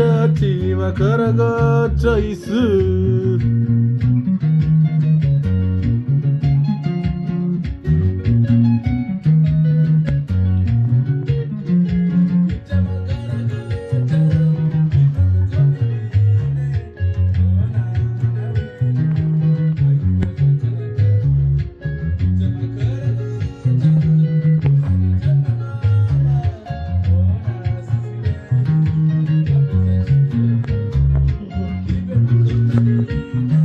자티마 걸어거쳐 있어 Thank you.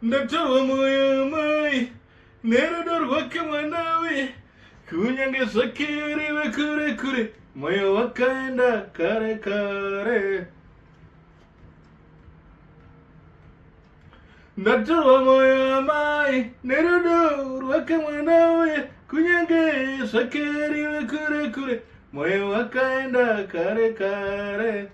ndatowa moyo mai nerudo rwake mwanawe kunyange zvakiriwe kure kure moyo wakaenda kare kare ndatorwa moyo mai nerudo rwake mwanawe kunyange zvakiriwe kure kure moyo wakaenda kare kare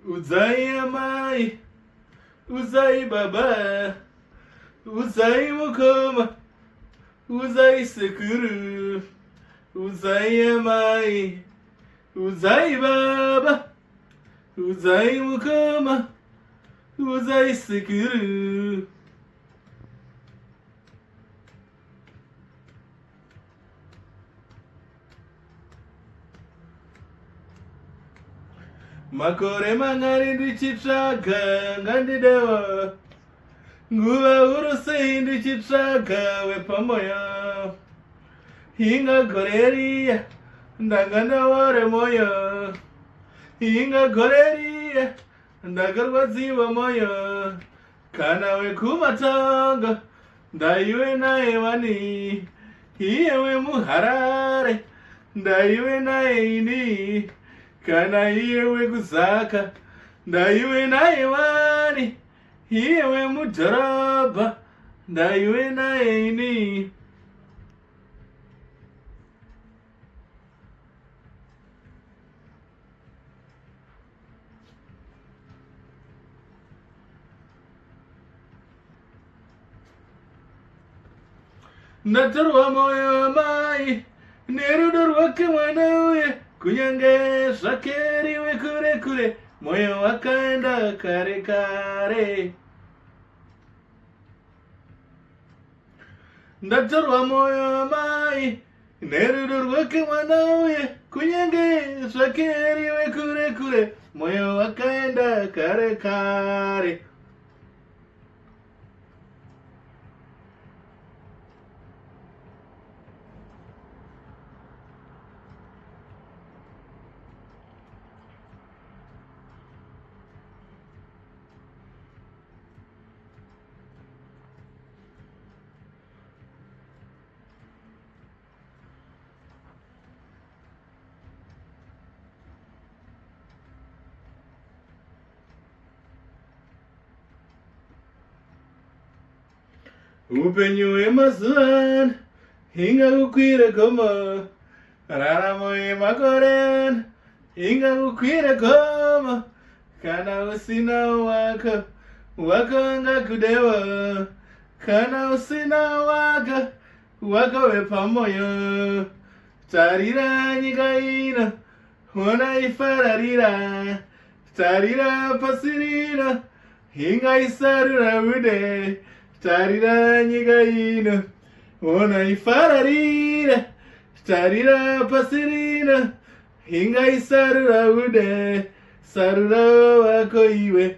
Uzai amai, uzai baba, uzai mukoma, uzai sekuru, uzai amai, uzai baba, uzai mukoma, uzai sekuru. Makore mangari ndichitsvaga ngandidewa nguva huru sei ndichitsvaga wepamoyo hinga gore riya ndanga ndaware moyo hinga gore riya ndakarwadziwa moyo kana wekumatanga ndaiwe naye vani iyewe muharare ndaiwe naye ini kana iyewe kuzaka ndaiwe naye wani iyewe mudhorobha ndaiwe naye ini ndatorwa moyo wamai nerudo rwake mwanauye kunyange zvakeriwe kure kure moyo wakaenda kare kare ndatorwa moyo wamai nerudo rwake mwanauye kunyange zvakeriwe kure kure moyo wakaenda kare kare upenyu hwemazuva hingakukwire gomo raramo yemakore hingakukwire gomo kana usina wako wangakudewa kana usina wako wepamoyo tarira nyika ino ona ifararira tarira pasi rino hingaisarura ude tarira nyika ino ona ifararira tarira pasi rino hingaisarura ude sarura wako iwe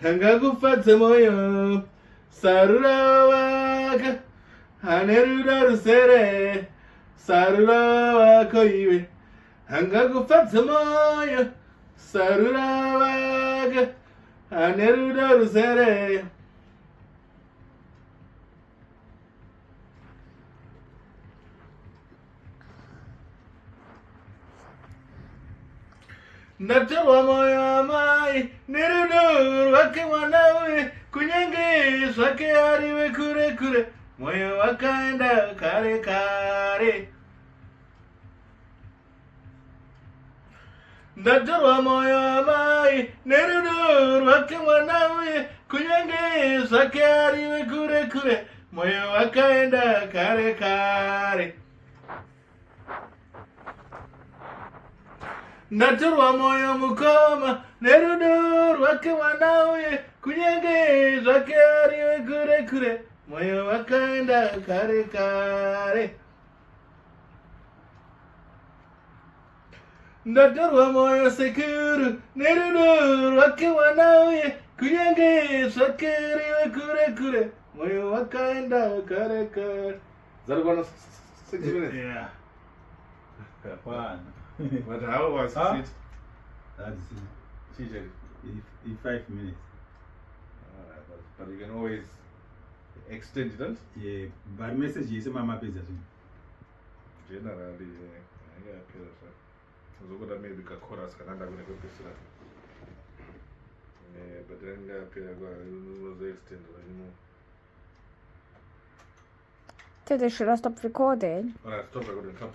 hangakufadze moyo sarura wako ane rudo rusere sarura wako iwe hangakufadze moyo sarura wako ane rudo rusere ndatorwa moyo wamai nerudo rwake mwanawe kunyange zvake ariwe kure kure moyo wakaenda kare kare ndatorwa moyo wamai nerudo rwake mwanawe kunyange zvake ariwe kure kure moyo wakaenda kare kare ndatorwa moyo mukoma nerudo rwake mwanawe kunyange zvake ariwe kure kure moyo wakaenda kare kare ndatorwa moyo sekuru nerudo rwake mwanawe kunyange zvake ariwe kure kure moyo wakaenda kare kare. Is that about 6 minutes? Yeah. One. But how was Huh? it? That's CJ. in 5 minutes. But you can always extend it. Yeah, but message is Mama Pizza. Generally, yeah, so maybe chorus can under go but then was extend, Teddy, should I stop recording? Alright, stop recording, come.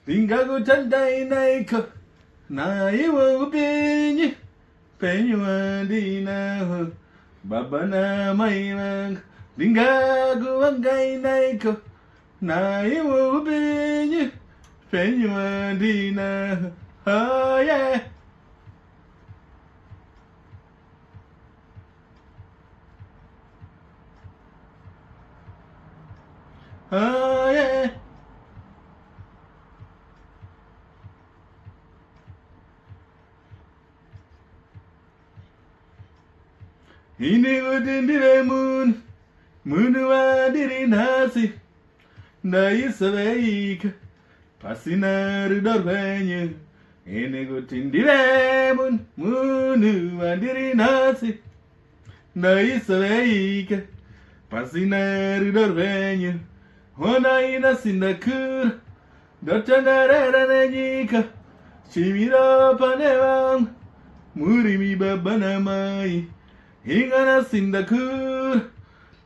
Ingago tandai naiko na iwo penyi penyuandina ho babana maiwang Ingago wangai naiko na iwo penyi penyuandina ho. Oh yeah. Oh yeah. Inigutindire moon, munuwa diri nasi, na isaveika, pasinaru dorvenye. Inigutindire moon, munuwa diri nasi, na isaveika, pasinaru dorvenye. Ona ina sindakura, dotanarara nanyika, shimira panevang, murimi babana mai. Ingana sindakur,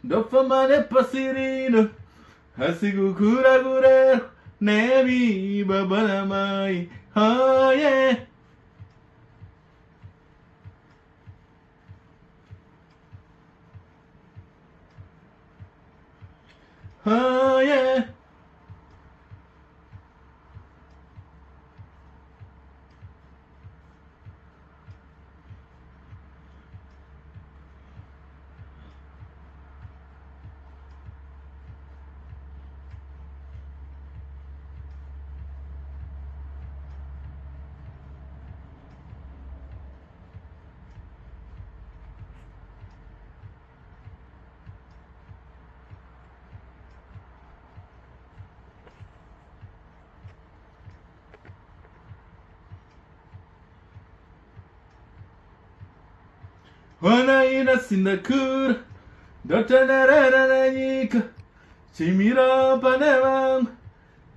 dofamane pasirino, hasigu kura gure, nevi babana mai. Oh yeah. Oh yeah. Ona ina sindakur, dotanarara nanyika, shimira panevang,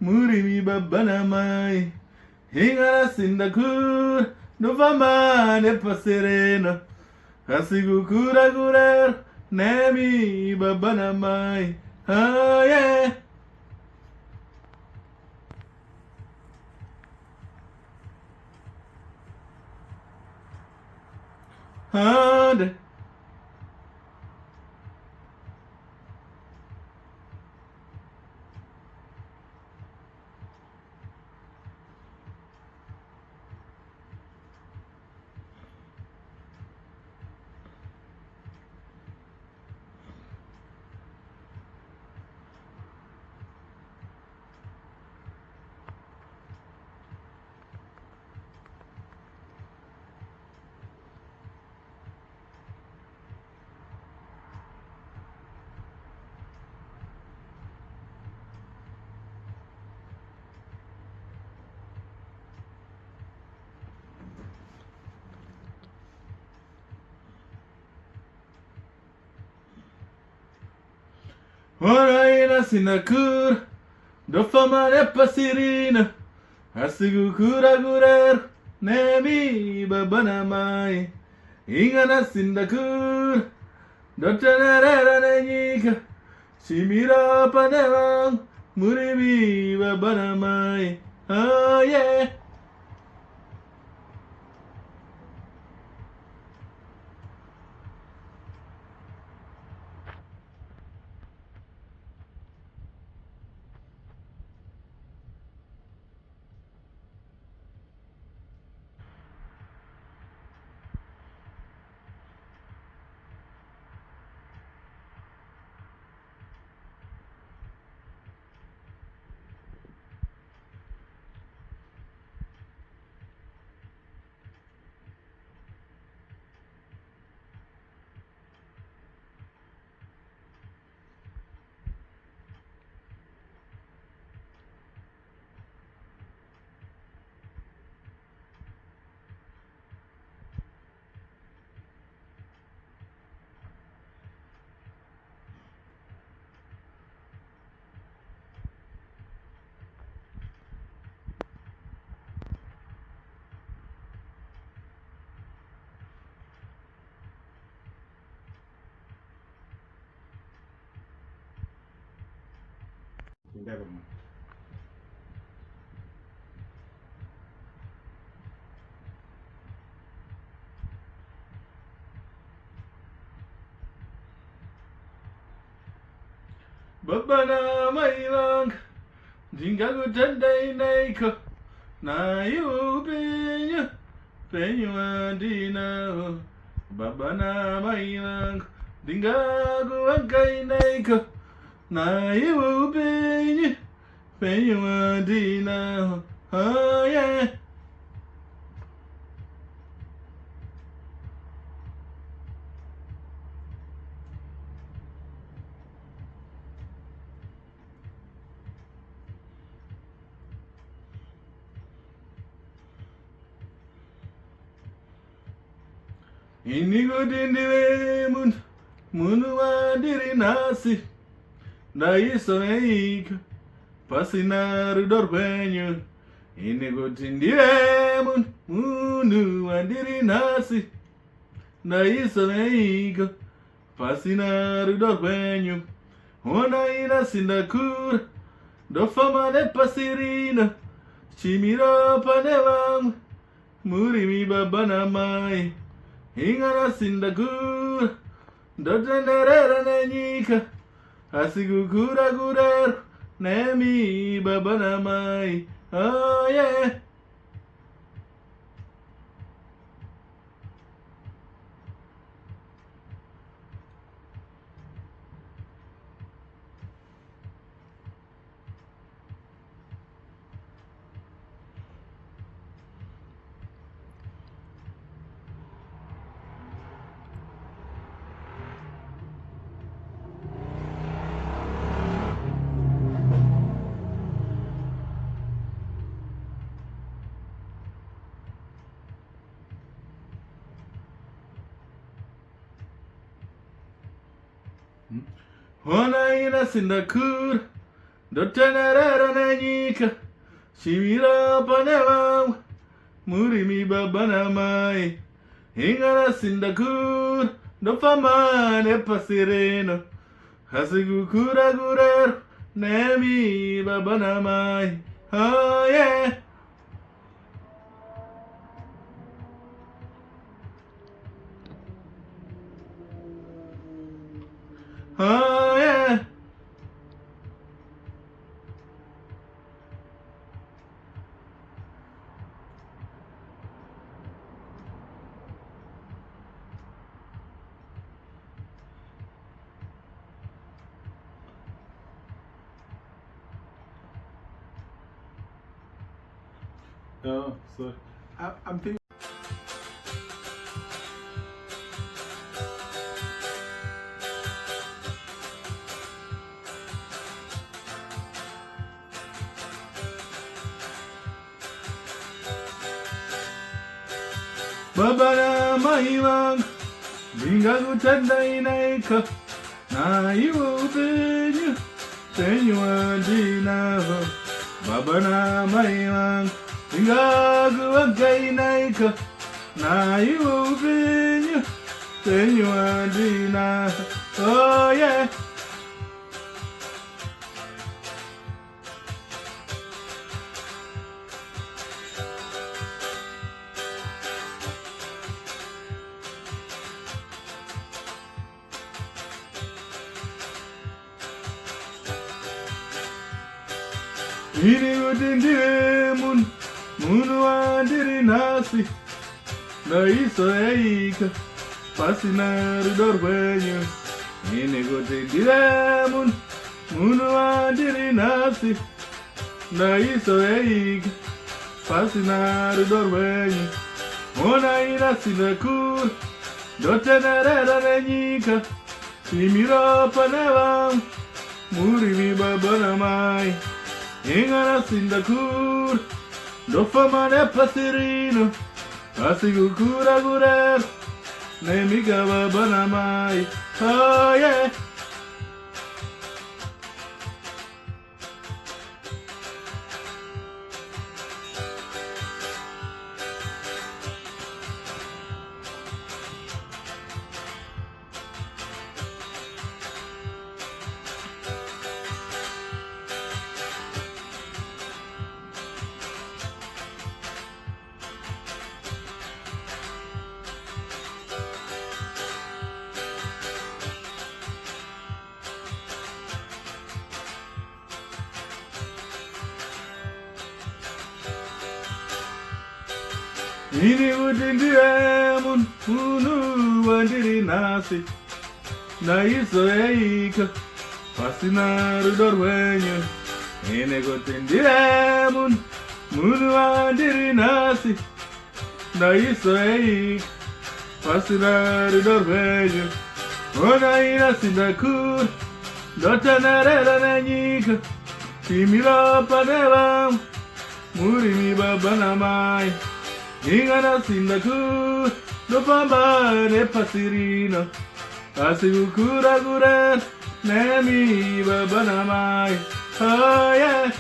murimi babana mai. Ingana sindakur, dofamane pasirino, hasigu kura gure, nevi babana mai. Oh yeah. Hard. Ona ina sindakur, dofamane pasirino, hasigu kura gure, nevi babana mai. Ingana sindakur, dotanarara nanyika, shimira panevang, murimi babana mai. Oh yeah. Never mind. Babana mailang, jingagu tandai naiko, na yu penyu adina. Babana mailang, dingagu angkai naiko, na iwo penye penye madina. Oh yeah. Inigo dindile munu adiri nasi da isso eika pasinar dorbenho. Inigo dindile munu adiri nasi da isso eika pasinar dorbenho. Ona ira sindakura do fama de pasirina chimira panevang murimi babana mai. Ingana sindakura dotandarera nenyika asigukura gurer nemi babana mai. Oh yeah. Ona ina sindakura dotanarara nenyika shimira panevang murimi babana mai. Ingana sindakura do fama de pasireno hasigukura gurer nemi babana mai. Oh yeah. Oh yeah. Oh, sorry. I'm thinking. Babana mahiwang bingagu tanda inaika na iwo penyu penyu adina ho. Babana mahiwang bingagu againaika na iwo penyu penyu adina. Oh yeah. Inigo dindile munu adiri nasi da isso eika pasinar dorbenho. Inigo dindile munu adiri nasi da isso eika pasinar dorbenho. Ona ira sindakura dotanarera nenyika shimira panevang murimi babana mai. Ingana sindakura do fama de pasirino asigukura gurer nemiga babana mai. Oh yeah. Inigo dindile munu adiri nasi na isso eika pasina rudorwenyo ene gotendiremun munu andiri nasi na isoi pasina rudorwenyo ona ina sindakur dotanarela nanyika timira panevam murimi babanamai ingana sindakur dopamba ne pasirino asigukura gura nemi babanamai oh yeah.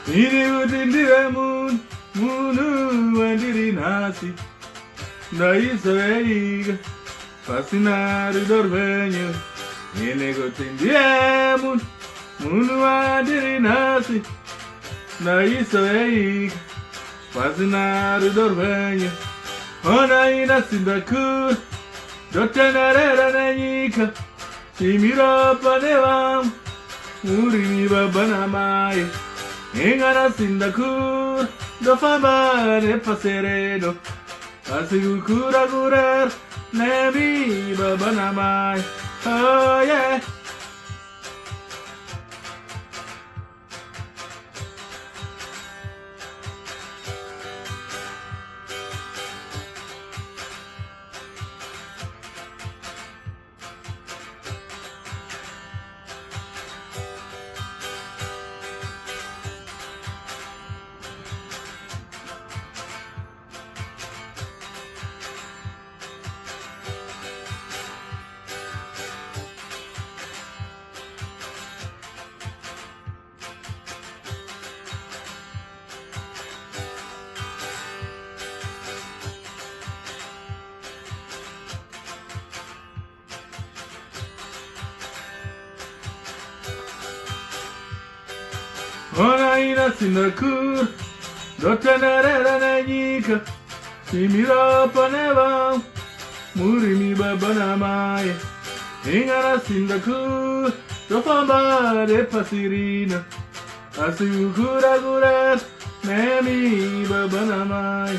Ini udindiramun munu andiri nasi na isaiga fascinar dorvenho ini gotindiramun munu andiri nasi na isaiga fascinar dorvenho ona ina sindakur dotanarera nanyika simira panevam murimi babanamai Engana sindakur do fama ne pasereno asigukura gurar nebi babanamai oh yeah. Ona ina sindakur dotanarera nanyika simira panevam murimi babanamai ingana sindakur dofamba de pasirina asigukura guras nemi babanamai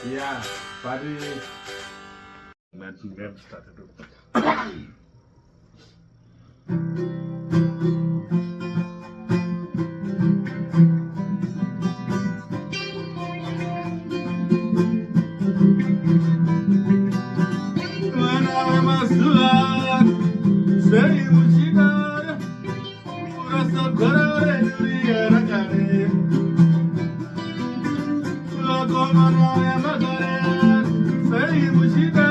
Yeah, buddy. Let's get started. When I was young, say Mushida, Rasa Karare, Rakare. Say Mushida,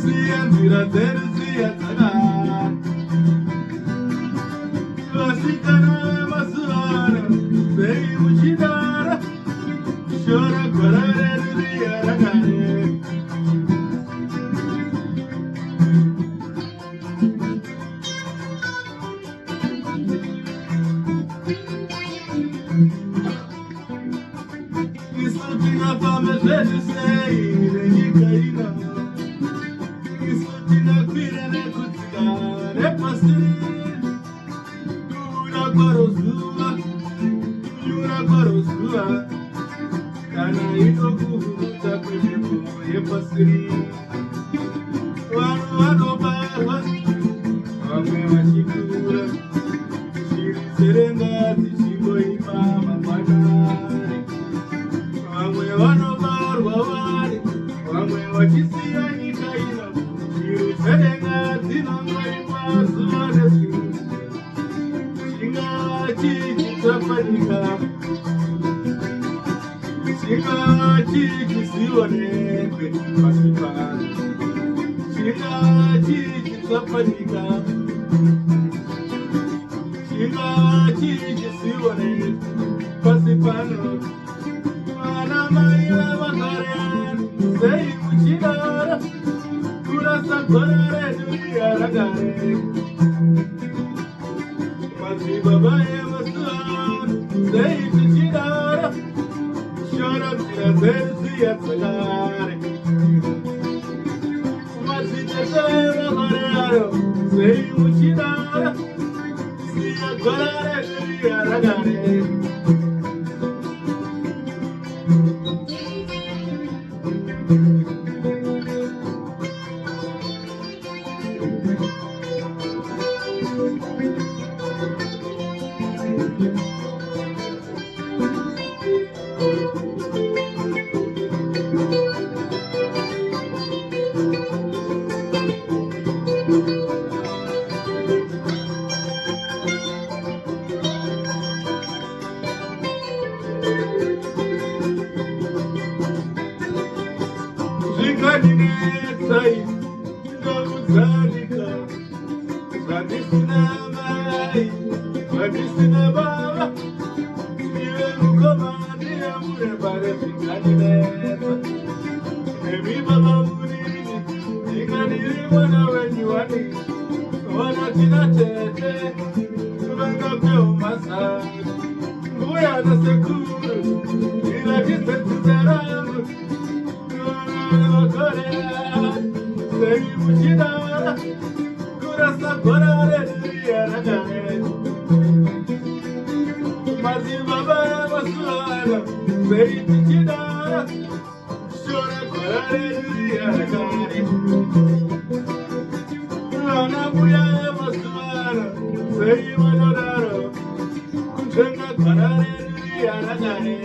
see and see It's something I promise that you say. Zuva, Yura Barosua, Kana Itoku, Takujibu, Yepasiri, Wano Barwa, Wame Mashikura, Shiri Serena, Tishibo Imama Manari, Wano Barwa, Wame Wachisia Nikaina, Shiri Serena, Tinanga Imazua, Shingachi kisiwonekwe pasipano. Shingachi kisafanika. Shingachi kisiwonekwe pasipano. Mana maila makaryan sei muchidara. Kurasa korare dunia ragare. Masi babaye masuan sei muchidara. Shara tira versi a sagare. Masi chesera korearo sei muchidara. Sia korare dunia ragare. Zikadinetsai, Zalika, Zadisna Mai, Zadisna Baba, Iveru Komandi Amure Bare Zikadinetsa, Evi Baba Muni, Zikadini Wana Weni Wani, Wana Tina Tete, Vanga Peo Masa, Uya na Sekuru, Ila Kisetu Zeramu, sei muchidara, curasa corare dunia ragare. Masi baba masuara, sei muchidara, chora corare dunia ragare. Lana buya masuara, sei madoraro, kuchenga corare dunia ragare.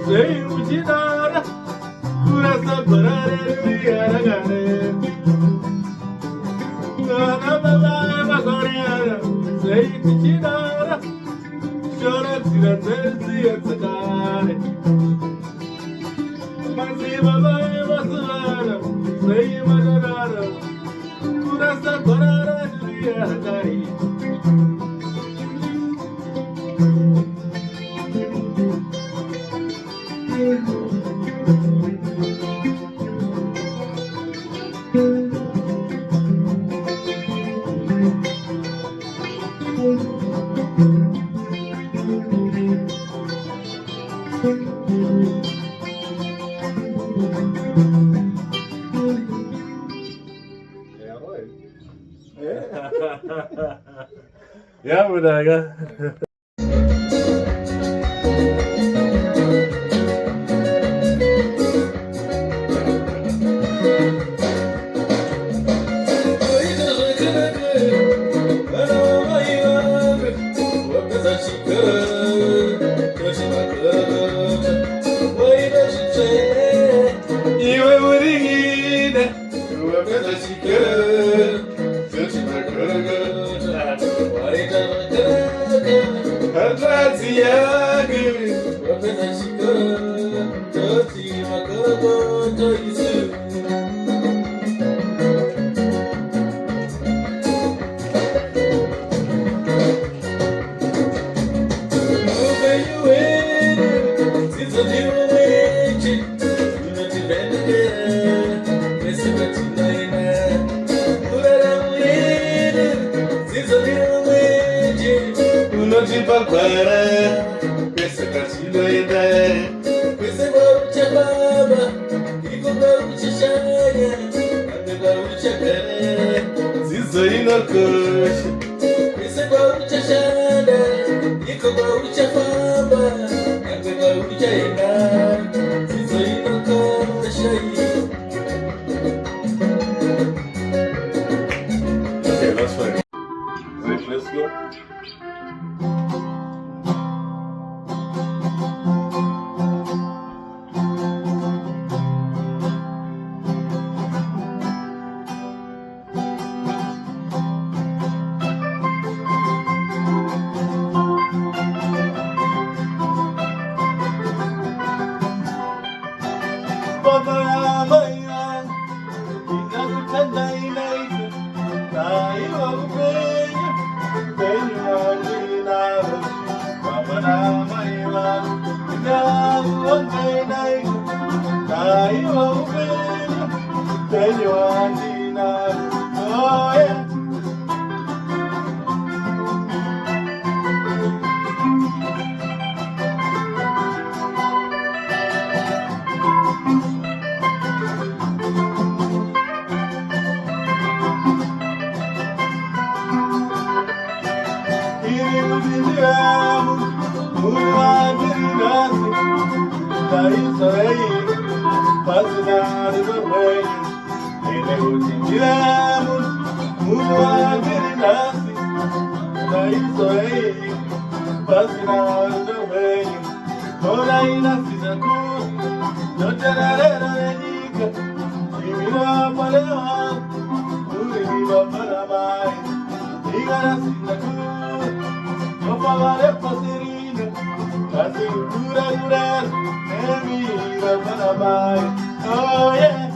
Sei muchidara, curasa corare dunia ragare. Nana baba makoreara, sei muchidara, chora tira versi a sagare. Masi baba masuara, sei madorara, curasa corare dunia ragare. Ya udah kan. Katraziage, wapenda shikoro, toti makorogo, toizu. Para pensa casilo ideia Questa voce baba, dico voce shaya, ande voce kare. zizo inokusha Questa voce shada, dico voce faba, ande voce ina, zizo inokosha. Okay, that's fine. Right, let's go. Oh yeah. Oh yeah.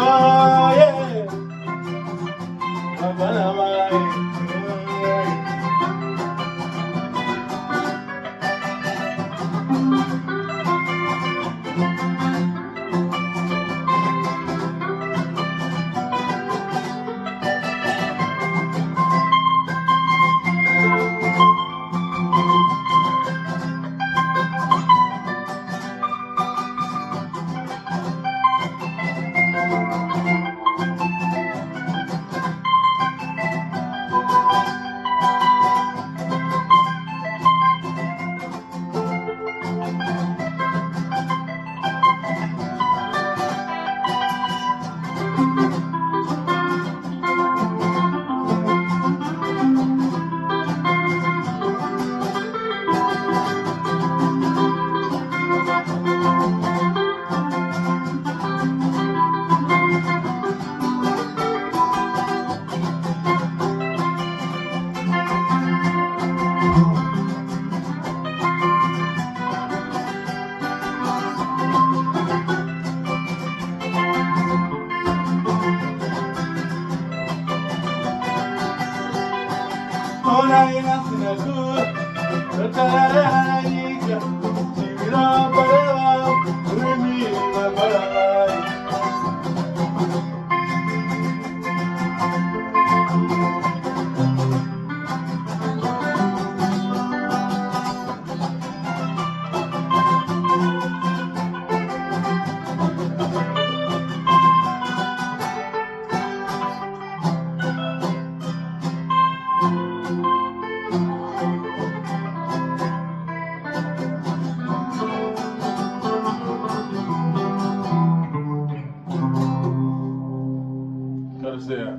Oh yeah. Ona inasina ku Tatararanika Chivira parava Remi maparai Terceira.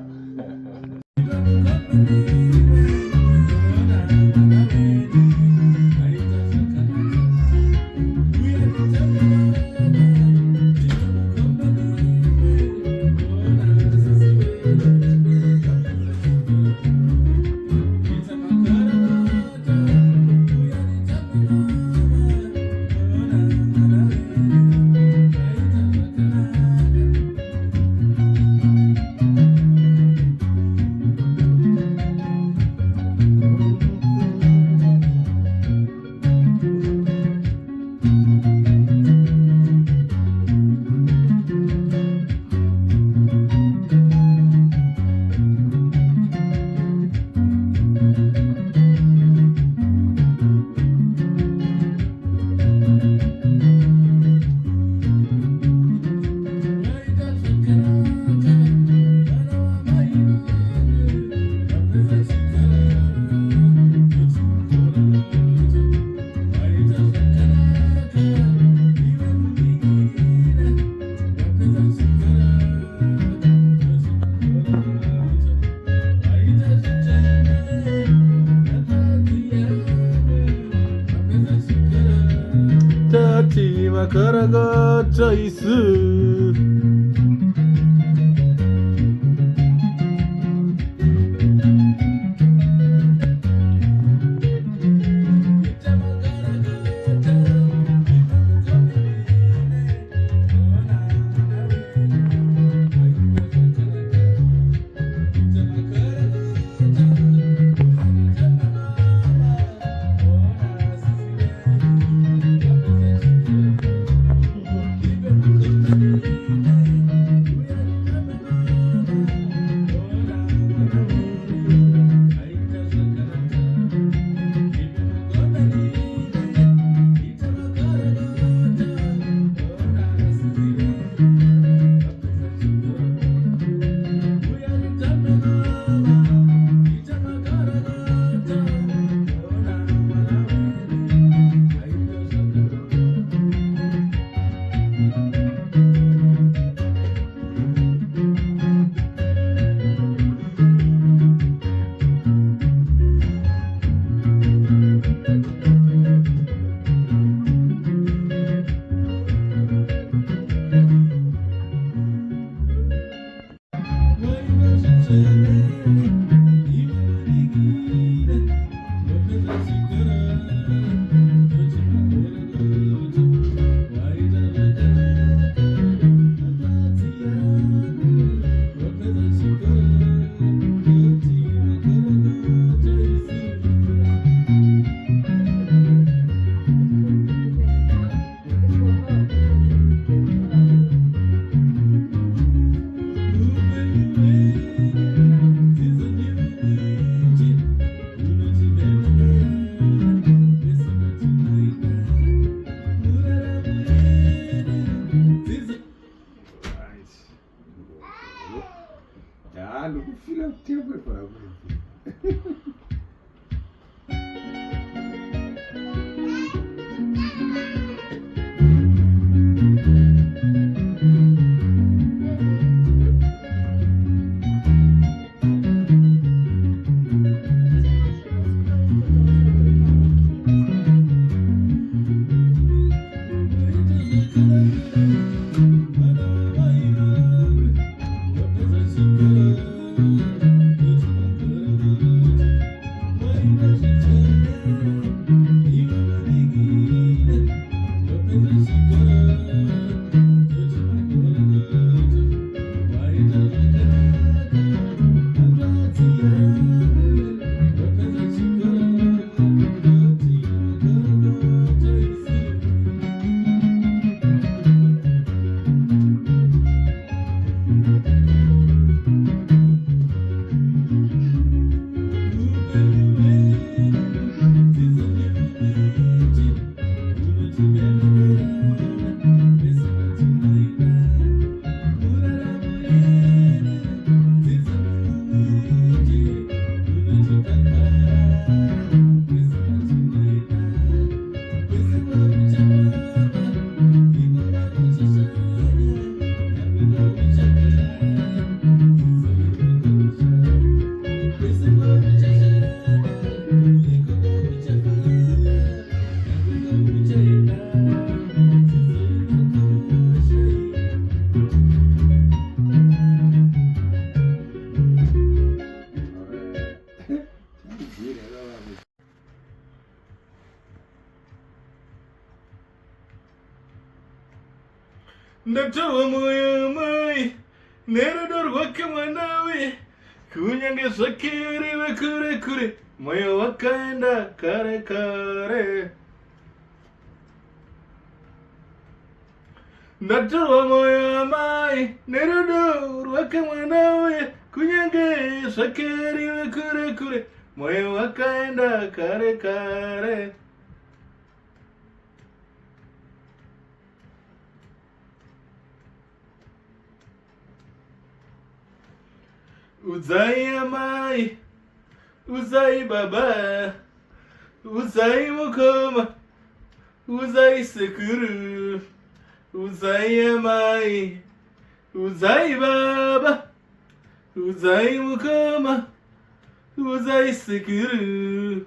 Tati makaraga choice Ndatoa moyo mai Nerudor waka manawi Kunyange sakiri we kure kure Moyo wakaenda kare kare Ndatoa moyo mai Nerudor waka manawi Kunyange sakiri we kure kure Moyo wakaenda kare kare Uzai amai, uzai baba, uzai mukoma, uzai sekuru, uzai amai, uzai baba, uzai mukoma, uzai sekuru.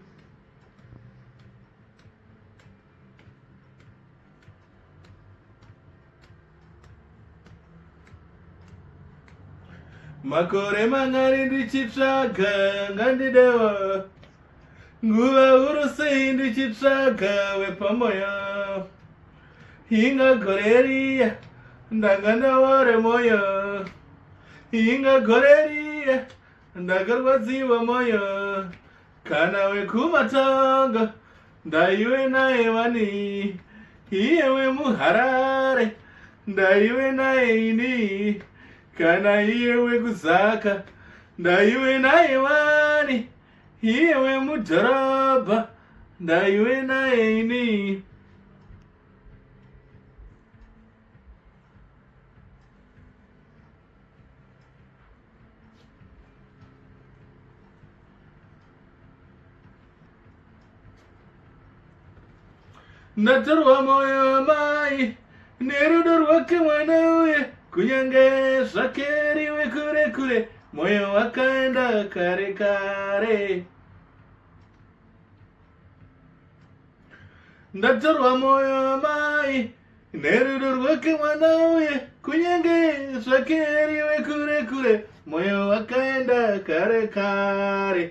Makore mangari ndichitsvaga ngandidewa nguva urusei ndichitsvaga wepamoyo hinga goreriya ndanga ndaware moyo hinga goreriya ndakarwadziwa moyo kana wekumatanga ndaiwe naye vani iyewe muharare ndaiwe naye ini kana iyewe kuzaka ndaiwe naye wani iyewe mudhorobha ndaiwe naye ini ndatorwa moyo wamai nerudo rwake mwana uye kunyange zvakeriwe kure kure moyo wakaenda kare kare ndatorwa moyo wamai nerudo rwake mwana uye kunyange zvakeriwe kure kure moyo wakaenda kare kare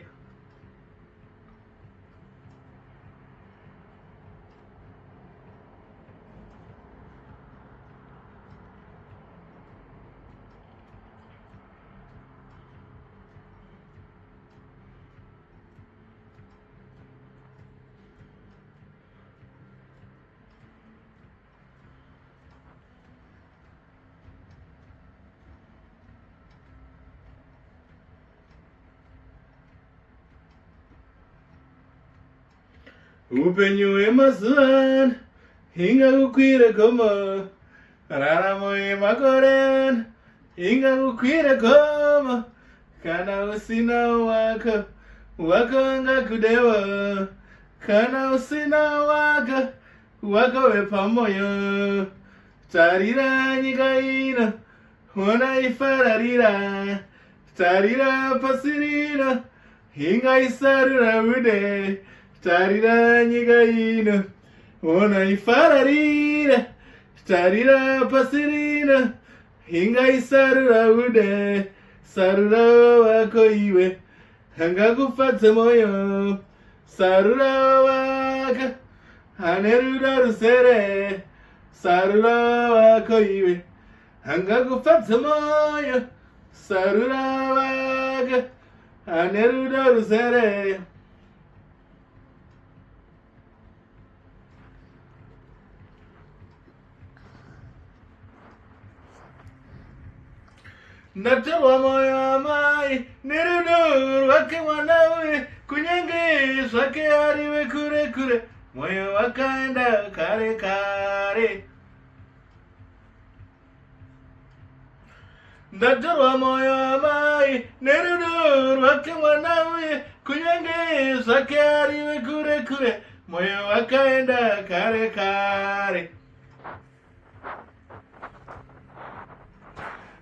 upenyu hwemazuva hingakukwire gomo raramo yemakore hingakukwire gomo kana usina wako wangakudewa kana usina wako wepamoyo tarira nyika ino ona ifararira tarira pasi rino hingaisarura ude tarira nyika ino ona ifararira tarira pasi rino hingaisarura ude sarura wako iwe hangakufadze moyo sarura wako ane rudo rusere sarura wako iwe hangakufadze moyo sarura wako ane rudo rusere ndatorwa moyo wamai nerudo rwake mwana uye kunyange zvake ariwe kure kure moyo wakaenda kare kare ndatorwa moyo wamai nerudo rwake mwana uye kunyange swake ariwe kure kure, moyo wakaenda kare kare.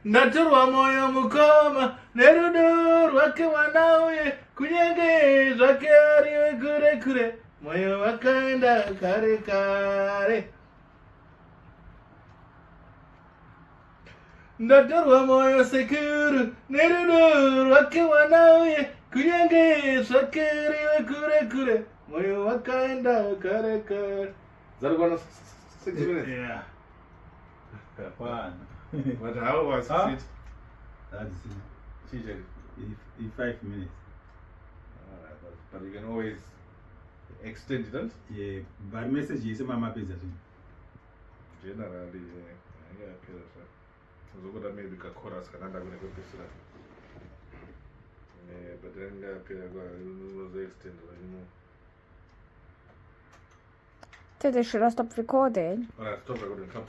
Ndatorwa moyo mukoma nerudo rwake mwanauye, kunyange zvake ariwe kure kure, moyo wakaenda kare kare. Ndatorwa moyo sekuru nerudo rwake mwanauye, kunyange zvake ariwe kure kure, moyo wakaenda kare kare. Zarukwana 6 minutes. Yeah. One. But how was Huh? it? That's CJ. in 5 minutes. But you can always extend it. Yeah, but message is mama page. Generally, yeah, so maybe chorus Canada going to go but then the extend, Teddy, should I stop recording? Alright, stop recording, come.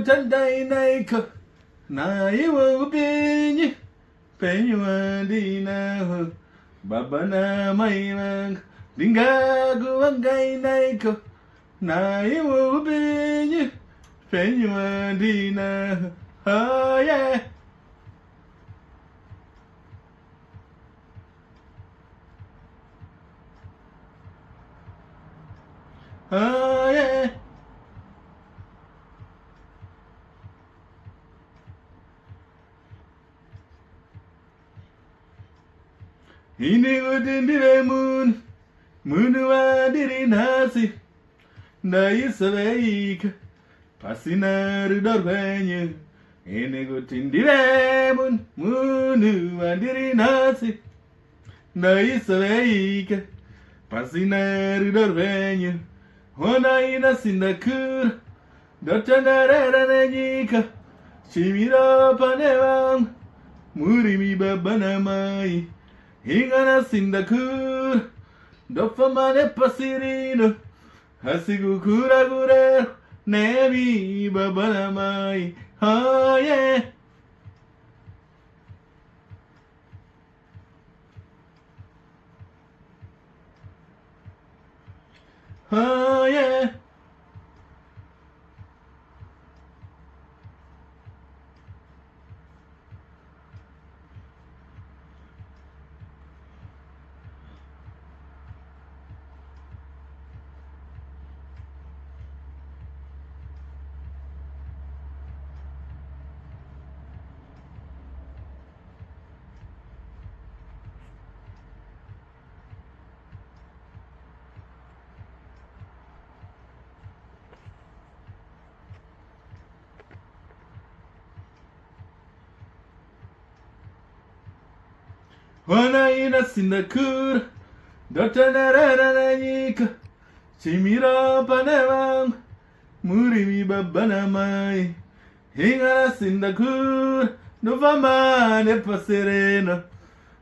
Tandainaiko, Naiwo Bini, Penuandina, Babana Maimang, Dingago Wangainaiko, Naiwo Bini, Penuandina, oh yeah. Oh yeah. Inigudindire moon, Munuadiri nasi, Naisaveik, Passinaru dorvenho. Inigudindire moon, Munuadiri nasi, Naisaveik, Passinaru dorvenho. Honaina sindakura, Dotanarara nanika, Shimira panevam, Murimi babanamai. Hingana sindakur, dofamane pasirino, hasigu kura gure, nevi babanamai, oh yeah. Oh yeah. Honaina sindakur, dotanarara nanika, Shimira panevam, Murimi babanamai. Hingana sindakur, dofamane pasirino,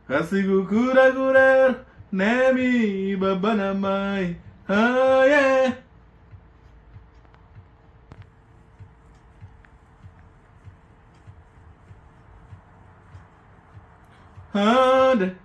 hasigu kura gure, nevi babanamai, oh yeah. Hard.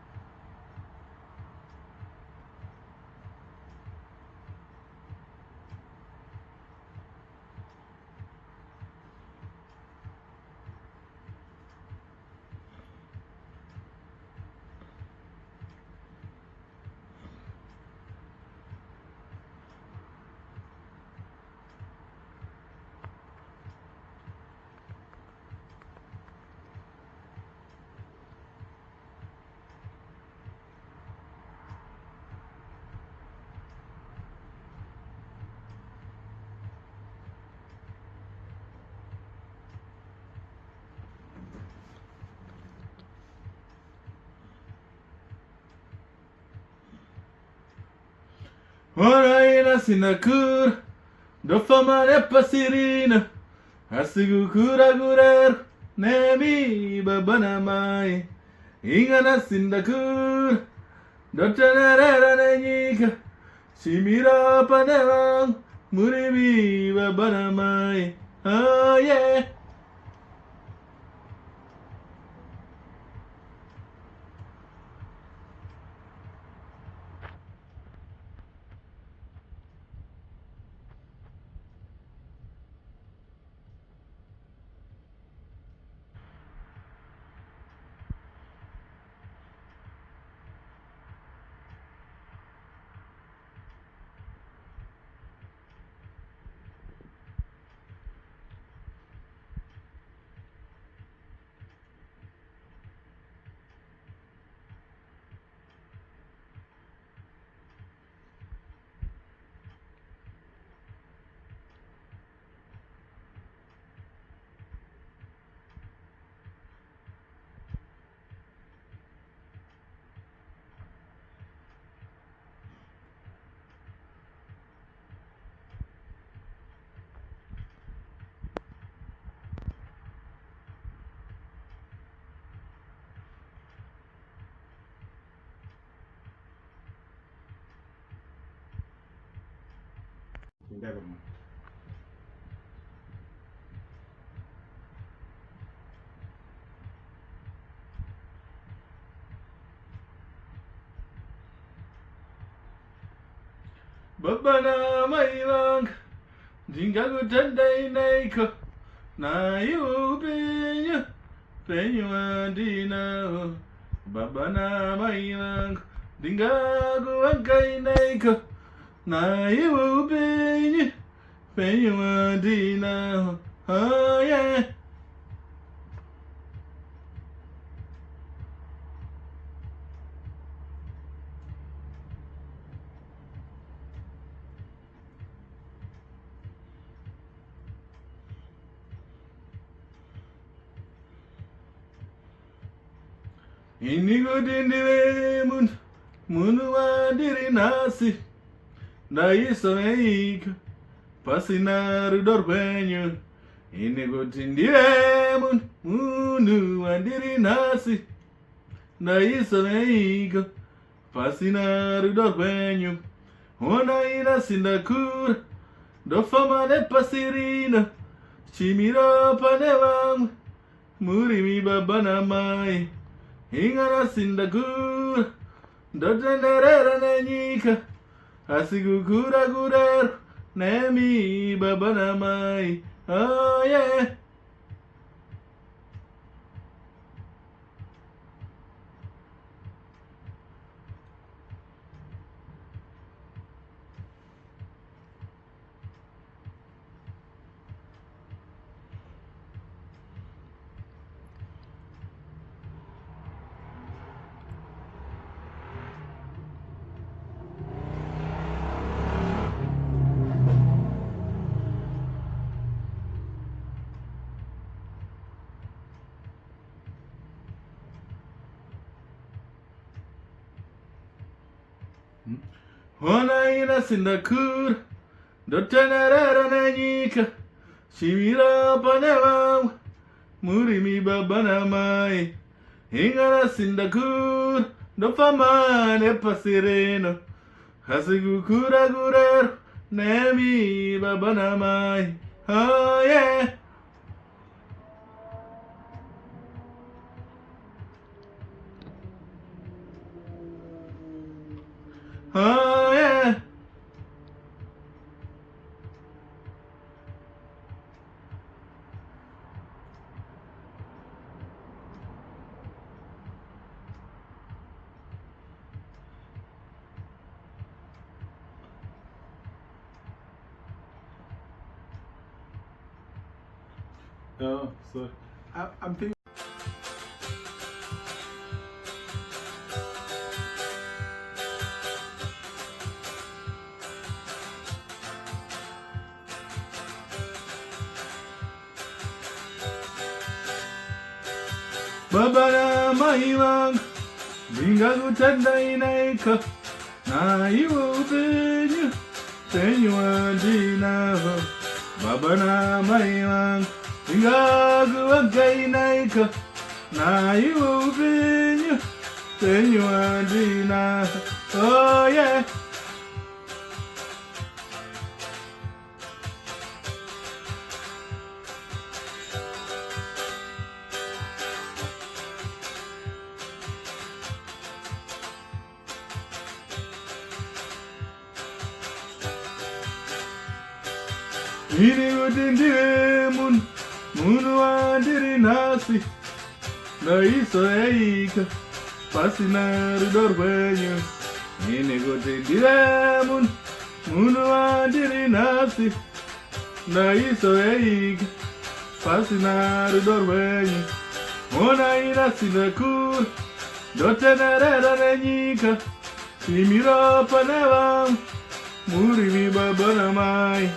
Honaina sinakur, dofamane pasirino, hasigu kura gure, nevi babanamai. Ingana sindakur, dotanarara nanika, Shimira panevam, Murimi babanamai, oh yeah. Endeavor. Babana mailang, jingago tandai naiko, na you penyu andina. Babana mailang, dingago angai naiko, na you penyu andina. Oh yeah. Inigo dindile munu adiri nasi, daí someik, pasinar dorbenho. Inigo dindile munu adiri nasi, daí someik, pasinar dorbenho. Ona ira sindacura, do fama de passirina, chimira panevam, murimi babana mai. Ingana sindagura, dojanera nenika, asigukura gurer, nemi babana mai. Oh yeah. Ona ina sindacura, dojanera nenika, chimira panevam, murimi babana mai. Ingana sindacura, do fama de passirino, asigukura gurer, nemi babana mai. Oh yeah. Oh yeah. Oh, sorry. I'm thinking. Babana mailang, dingago tandai naika, na you penyu andina. Babana mailang, dingago angai naika, na you penyu andina. Oh yeah. Inigo dindile munu adiri nasi, daí soeika, pasinar dorbenho. Inigo dindile munu adiri nasi, daí soeika, pasinar dorbenho. Ona ira sindacura, dojanera nenika, chimira panevam, murimi babana mai.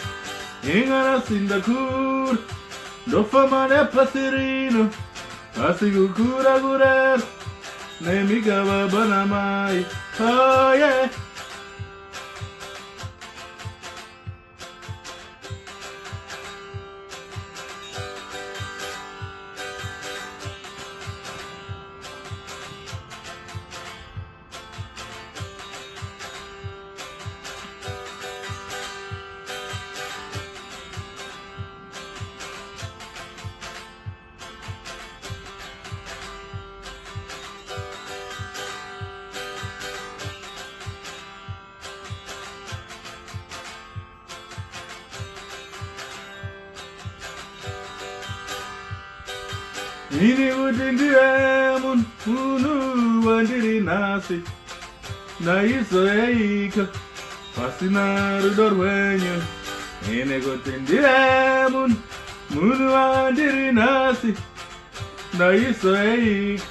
Ingana sindacura, do fama de passirino, asigukura gurer, nemica babana mai. Oh yeah. Ini udindiremun unu wandiri nasi na iso eika fasinaru dorwenyo. Ini udindiremun unu wandiri nasi na iso eika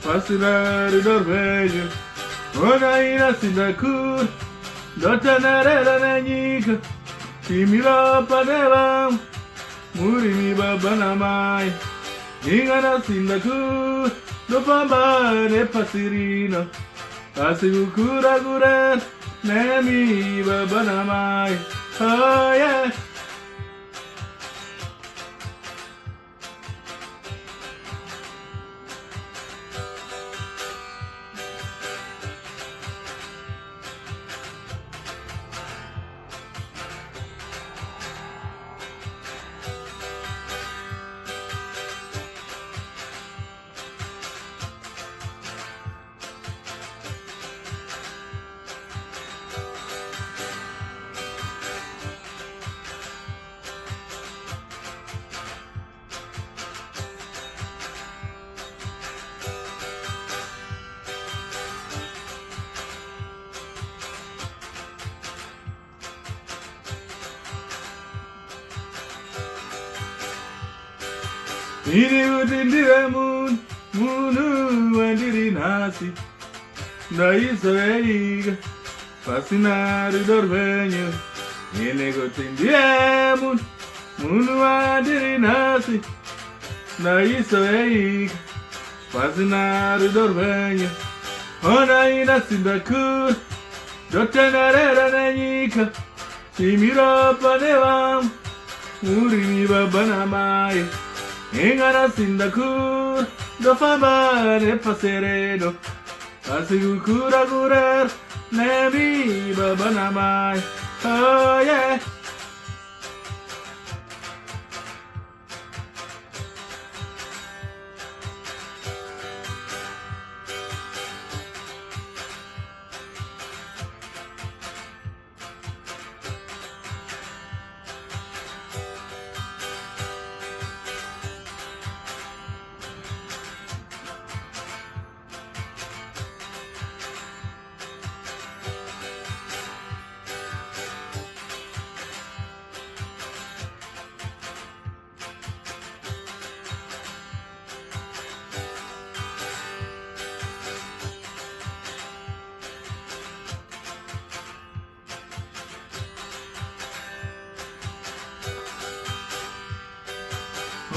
fasinaru dorwenyo. Ona ina sindakur dota narela nanyika timira panevam murimi baba namai. Ingana sindaku do pamba ne pasirino asigu kura kura nemi baba namai. Oh yeah. Ini udindiremun munu wandiri nasi na iso eiga fasinaru dorvenyo. Ini udindiremun munu wandiri nasi na iso eiga fasinaru dorvenyo. Ona ina sindaku dota narera nanyika timira panevam murimi baba namai. Ingana sindakur do fama ne pasereno asigu kura kura nemi baba namai. Oh yeah.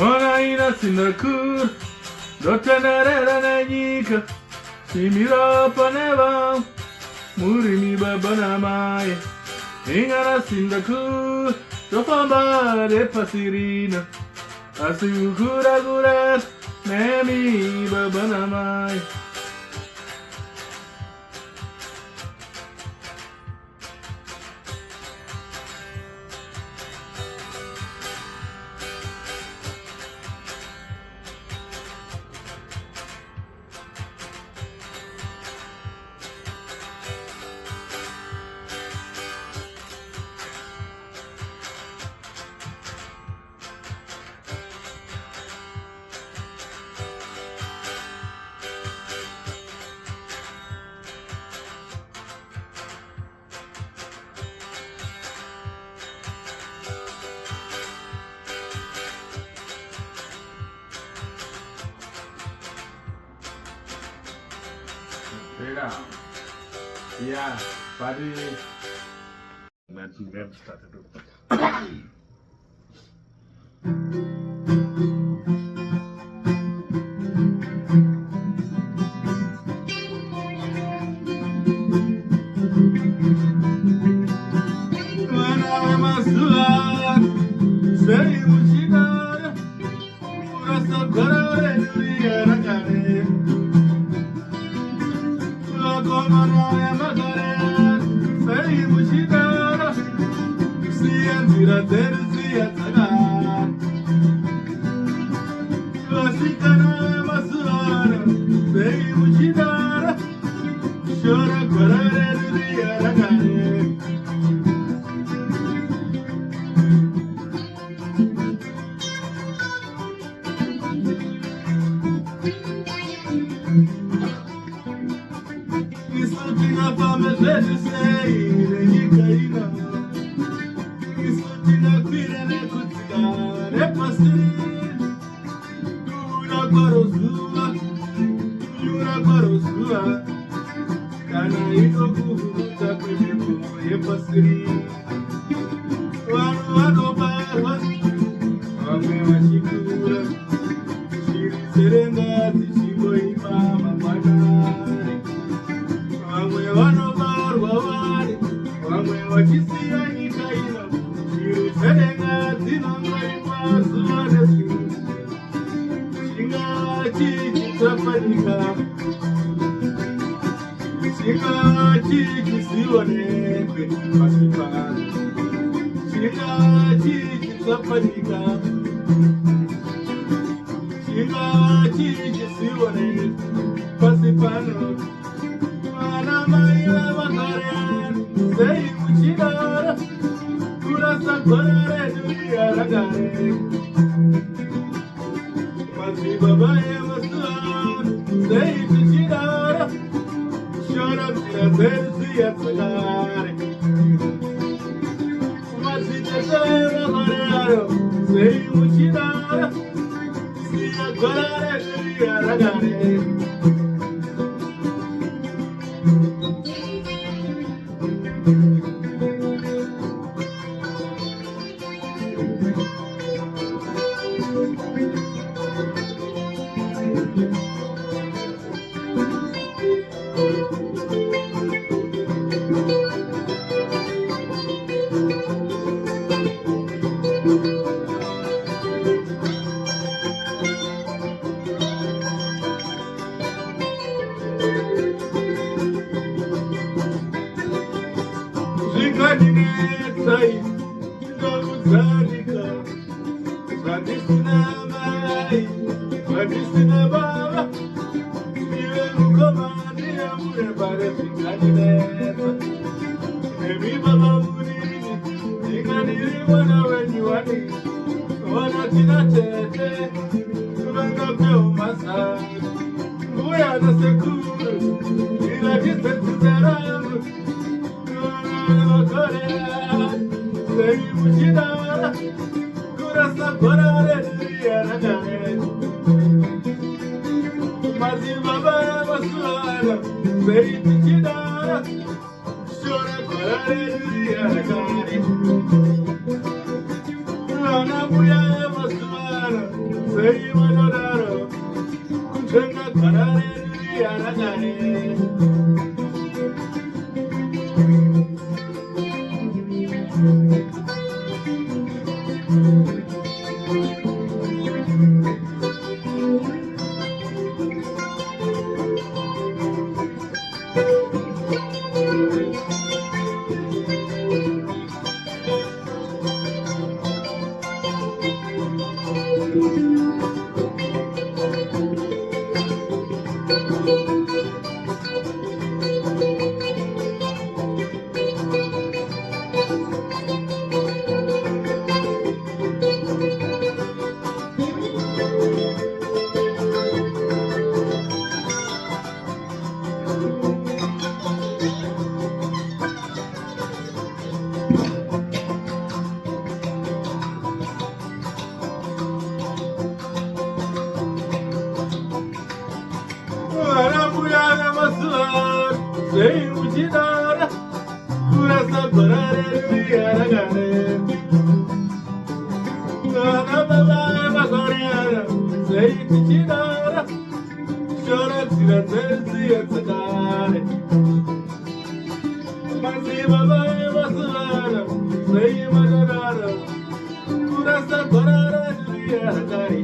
Ona ina sindakur dota narera nanyika timira panevam murimi baba namai. Ingana sindakur do famba de pasirina asigu kura kura nemi baba namai. Legal. Yeah, buddy. Let's get started. korosua, yura korosua, kana itoku takujibu yepasiri. Wano barwa, wame washikura, shiri serenga tishigo imama manare. Wano barwa wari, wame wachisia nikaina, shiri serenga tinongo imazuwa desu. Singachi kisiwonekwe pasipano, singachi kisafanika, singachi kisiwonekwe pasipano. Mana maila makaryan, sei muchidara, kurasa korare dunia ragare. Masi babaye masuan, sei muchidara, shora tira terzi atsagare. Masi chesera korearo, sei muchidara, siya korare dunia ragare. Zikadinetsai, Zalika, Zadisna Mai, Zadisna Baba, Niru Komandi Amure Bare Zikadinetsa, Emi Baba Muri, Zikadiri Wana Weni Wani, Wana Tina Tete, Wana Peo Masa, Uya na Sekuru, Ila Kisetu Zeramu, sei muchidara, kurasa korare dunia ragare. Masi babaye masuara, sei muchidara, shora korare dunia ragare. Lana buyaye masuara, sei madodaro, kuchenga korare dunia ragare. Sei muchidara, kurasa korare dunia ragare. Nana babaye makoreara, sei muchidara, shora tira terzi atsagare. Masi babaye masuara, sei madodara, kurasa korare dunia ragare.